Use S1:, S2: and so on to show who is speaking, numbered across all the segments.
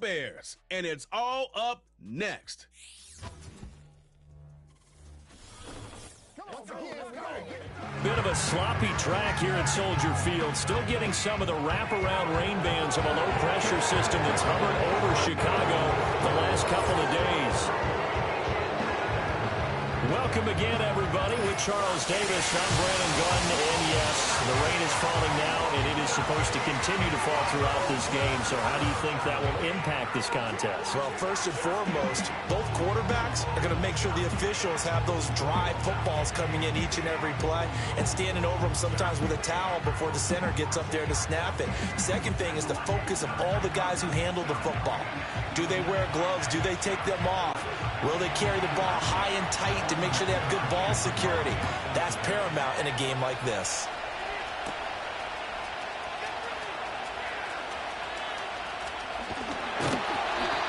S1: Bears, and it's all up next.
S2: Bit of a sloppy track here at Soldier Field. Still getting some of the wraparound rain bands of a low-pressure system that's hovered over Chicago the last couple of days. Welcome again, everybody, with Charles Davis. I'm Brandon Gunn, and yes, the rain is falling now, and it is supposed to continue to fall throughout this game. So how do you think that will impact this contest?
S3: Well, first and foremost, both quarterbacks are going to make sure the officials have those dry footballs coming in each and every play and standing over them sometimes with a towel before the center gets up there to snap it. Second thing is the focus of all the guys who handle the football. Do they wear gloves? Do they take them off? Will they carry the ball high and tight to make sure they have good ball security? That's paramount in a game like this.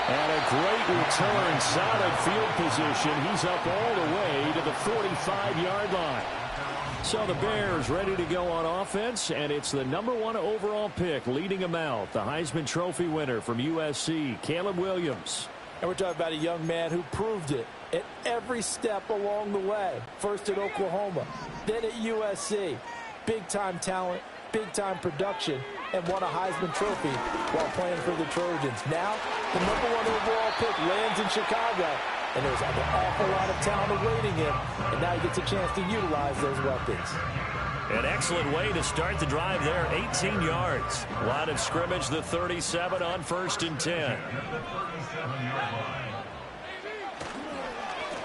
S2: And a great return, solid field position. He's up all the way to the 45-yard line. So the Bears ready to go on offense, and it's the #1 overall pick leading them out, the Heisman Trophy winner from USC, Caleb Williams.
S3: And we're talking about a young man who proved it at every step along the way. First at Oklahoma, then at USC. Big-time talent, big-time production, and won a Heisman Trophy while playing for the Trojans. Now, the #1 overall pick lands in Chicago, and there's an awful lot of talent awaiting him, and now he gets a chance to utilize those weapons.
S2: An excellent way to start the drive there, 18 yards. Line of scrimmage, the 37 on 1st and 10.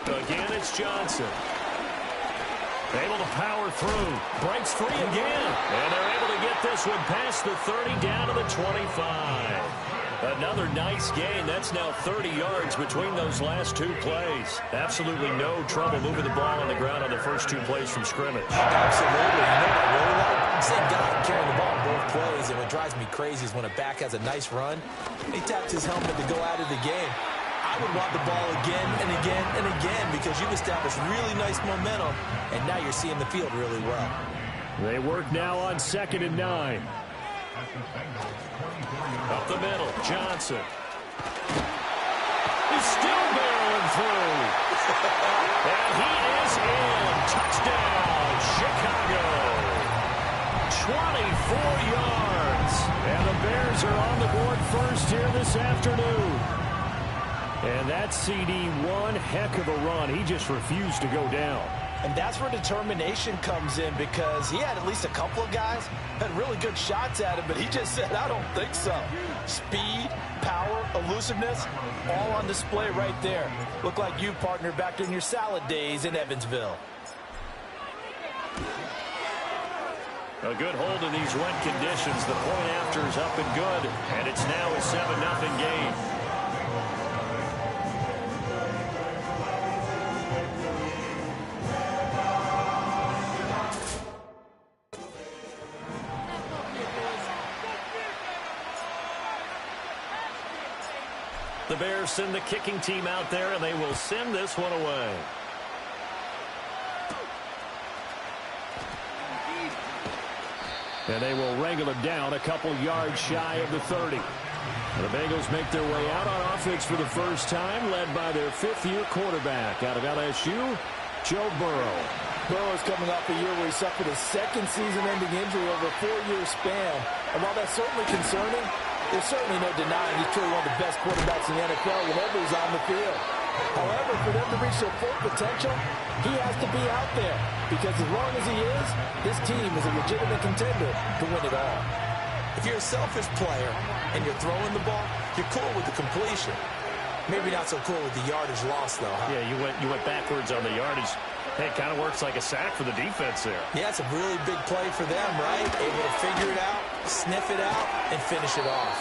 S2: Again, it's Johnson. Able to power through. Breaks free again. And they're able to get this one past the 30 down to the 25. Another nice gain. That's now 30 yards between those last two plays. Absolutely no trouble moving the ball on the ground on the first two plays from scrimmage.
S3: Absolutely. You know what I really like? Same guy carrying the ball in both plays, and what drives me crazy is when a back has a nice run, he taps his helmet to go out of the game. I would want the ball again and again and again because you've established really nice momentum, and now you're seeing the field really well.
S2: They work now on 2nd and 9. Up the middle, Johnson. He's still barreling through. And he is in. Touchdown, Chicago. 24 yards. And the Bears are on the board first here this afternoon. And that CD, one heck of a run. He just refused to go down.
S3: And that's where determination comes in because he had at least a couple of guys had really good shots at him, but he just said, I don't think so. Speed, power, elusiveness, all on display right there. Look like you, partner, back in your salad days in Evansville.
S2: A good hold in these wet conditions. The point after is up and good, and it's now a 7-0 game. The Bears send the kicking team out there, and they will send this one away. And they will wrangle it down a couple yards shy of the 30. And the Bengals make their way out on offense for the first time, led by their 5th-year quarterback out of LSU, Joe Burrow.
S3: Burrow is coming off a year where he suffered a second season-ending injury over a 4-year span. And while that's certainly concerning, there's certainly no denying he's truly one of the best quarterbacks in the NFL whenever he's on the field. However, for them to reach their full potential, he has to be out there. Because as long as he is, this team is a legitimate contender to win it all. If you're a selfish player and you're throwing the ball, you're cool with the completion. Maybe not so cool with the yardage loss, though, huh?
S2: Yeah, you went backwards on the yardage. Hey, it kind of works like a sack for the defense there.
S3: Yeah, it's a really big play for them, right? Able to figure it out, sniff it out, and finish it off.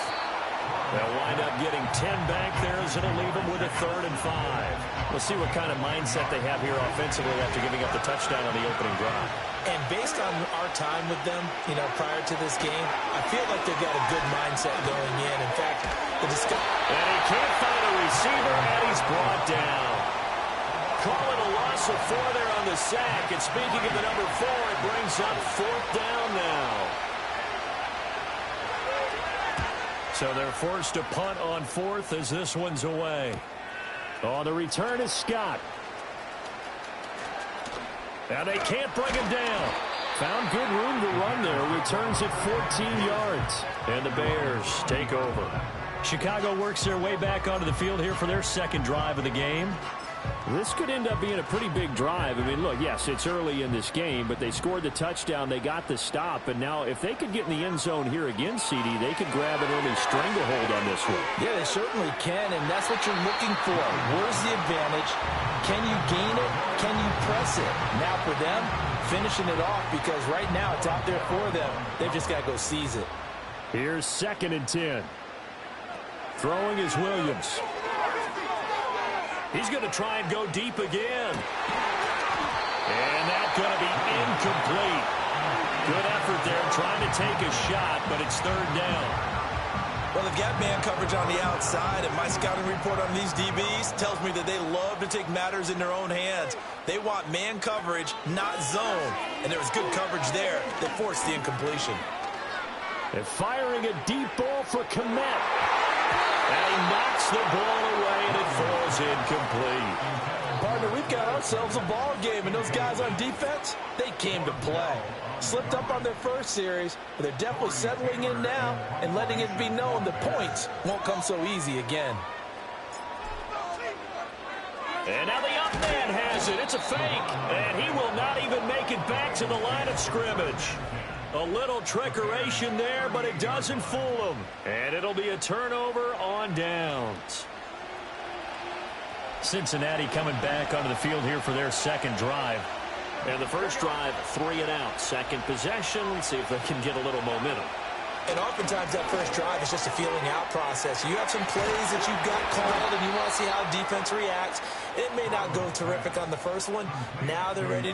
S2: They'll wind up getting 10 back there as it'll leave them with a 3rd and 5. We'll see what kind of mindset they have here offensively after giving up the touchdown on the opening drive.
S3: And based on our time with them, prior to this game, I feel like they've got a good mindset going in. In fact, the discussion...
S2: And he can't find a receiver, and he's brought down. Calling a loss of 4 there on the sack. And speaking of the number 4, it brings up 4th down now. So they're forced to punt on fourth as this one's away. On the return is Scott. And they can't bring him down. Found good room to run there. Returns at 14 yards. And the Bears take over. Chicago works their way back onto the field here for their second drive of the game.
S4: This could end up being a pretty big drive. I mean, look, yes, it's early in this game, but they scored the touchdown. They got the stop. And now if they could get in the end zone here again, CD, they could grab an early stranglehold on this one.
S3: Yeah, they certainly can, and that's what you're looking for. Where's the advantage? Can you gain it? Can you press it? Now for them, finishing it off, because right now it's out there for them. They've just got to go seize it.
S2: Here's 2nd and 10. Throwing is Williams. He's going to try and go deep again. And that's going to be incomplete. Good effort there trying to take a shot, but it's 3rd down.
S5: Well, they've got man coverage on the outside, and my scouting report on these DBs tells me that they love to take matters in their own hands. They want man coverage, not zone. And there was good coverage there that forced the incompletion.
S2: They're firing a deep ball for Kmet. And he knocks the ball away, and it falls incomplete.
S3: Partner, we've got ourselves a ball game, and those guys on defense, they came to play. Slipped up on their first series, but they're definitely settling in now and letting it be known the points won't come so easy again.
S2: And now the up man has it. It's a fake, and he will not even make it back to the line of scrimmage. A little trickeration there, but it doesn't fool him. And it'll be a turnover on downs. Cincinnati coming back onto the field here for their second drive.
S4: And the first drive, 3 and out. Second possession. Let's see if they can get a little momentum.
S5: And oftentimes that first drive is just a feeling out process. You have some plays that you've got called, and you want to see how defense reacts. It may not go terrific on the first one. Now they're ready to